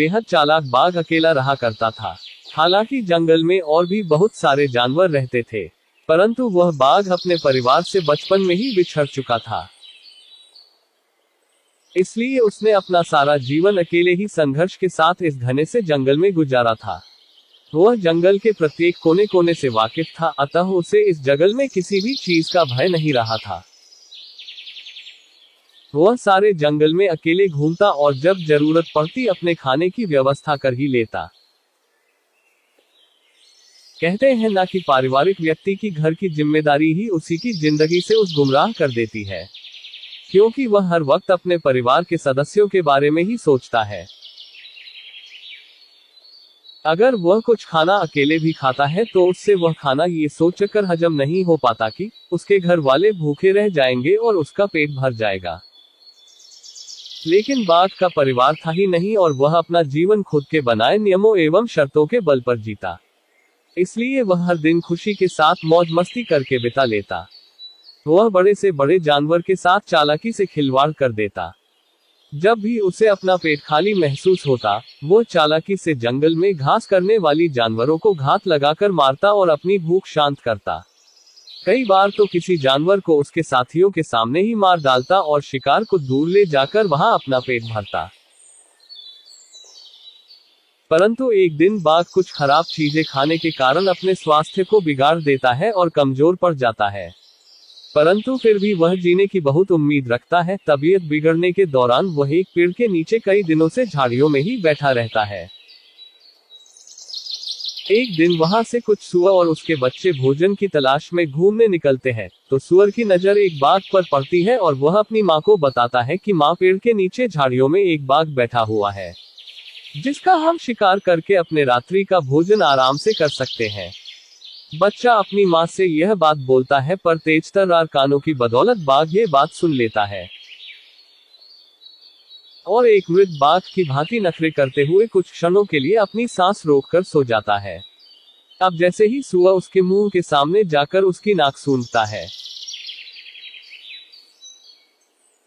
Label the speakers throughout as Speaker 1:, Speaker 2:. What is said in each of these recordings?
Speaker 1: बेहद चालाक बाघ अकेला रहा करता था। हालांकि जंगल में और भी बहुत सारे जानवर रहते थे, परंतु वह बाघ अपने परिवार से बचपन में ही बिछड़ चुका था। इसलिए उसने अपना सारा जीवन अकेले ही संघर्ष के साथ इस घने से जंगल में गुजारा था। वह जंगल के प्रत्येक कोने कोने से वाकिफ था, अतः उसे इस जंगल में किसी भी चीज का भय नहीं रहा था। वह सारे जंगल में अकेले घूमता और जब जरूरत पड़ती अपने खाने की व्यवस्था कर ही लेता। कहते हैं ना कि पारिवारिक व्यक्ति की घर की जिम्मेदारी ही उसी की जिंदगी से उस गुमराह कर देती है, क्योंकि वह हर वक्त अपने परिवार के सदस्यों के बारे में ही सोचता है। अगर वह कुछ खाना अकेले भी खाता है तो उससे वह खाना ये सोचकर हजम नहीं हो पाता कि उसके घर वाले भूखे रह जाएंगे और उसका पेट भर जाएगा। लेकिन बाघ का परिवार था ही नहीं और वह अपना जीवन खुद के बनाए नियमों एवं शर्तों के बल पर जीता। इसलिए वह हर दिन खुशी के साथ मौज मस्ती करके बिता लेता। वह बड़े से बड़े जानवर के साथ चालाकी से खिलवाड़ कर देता। जब भी उसे अपना पेट खाली महसूस होता, वो चालाकी से जंगल में घास करने वाली जानवरों को घात लगाकर मारता और अपनी भूख शांत करता। कई बार तो किसी जानवर को उसके साथियों के सामने ही मार डालता और शिकार को दूर ले जाकर वहां अपना पेट भरता। परंतु एक दिन बाघ कुछ खराब चीजें खाने के कारण अपने स्वास्थ्य को बिगाड़ देता है और कमजोर पड़ जाता है। परंतु फिर भी वह जीने की बहुत उम्मीद रखता है। तबीयत बिगड़ने के दौरान वह एक पेड़ के नीचे कई दिनों से झाड़ियों में ही बैठा रहता है। एक दिन वहां से कुछ सुअर और उसके बच्चे भोजन की तलाश में घूमने निकलते हैं, तो सुअर की नजर एक बाघ पर पड़ती है और वह अपनी माँ को बताता है कि माँ, पेड़ के नीचे झाड़ियों में एक बाघ बैठा हुआ है, जिसका हम शिकार करके अपने रात्रि का भोजन आराम से कर सकते हैं। बच्चा अपनी माँ से यह बात बोलता है, पर तेजतर्रार कानों की बदौलत बाघ ये बात सुन लेता है और एक मृत बाघ की भांति नखरे करते हुए कुछ क्षणों के लिए अपनी सांस रोककर सो जाता है। अब जैसे ही सुअर उसके मुंह के सामने जाकर उसकी नाक सूंघता है,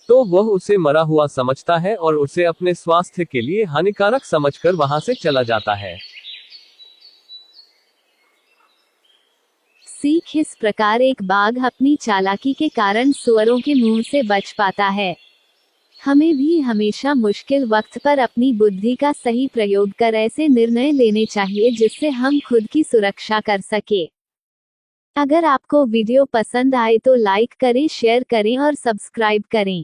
Speaker 1: तो वह उसे मरा हुआ समझता है और उसे अपने स्वास्थ्य के लिए हानिकारक समझकर वहां से चला जाता है।
Speaker 2: सीख इस प्रकार एक बाघ अपनी चालाकी के कारण सुअरों के मुंह से बच पाता है। हमें भी हमेशा मुश्किल वक्त पर अपनी बुद्धि का सही प्रयोग कर ऐसे निर्णय लेने चाहिए जिससे हम खुद की सुरक्षा कर सके। अगर आपको वीडियो पसंद आए तो लाइक करें, शेयर करें और सब्सक्राइब करें।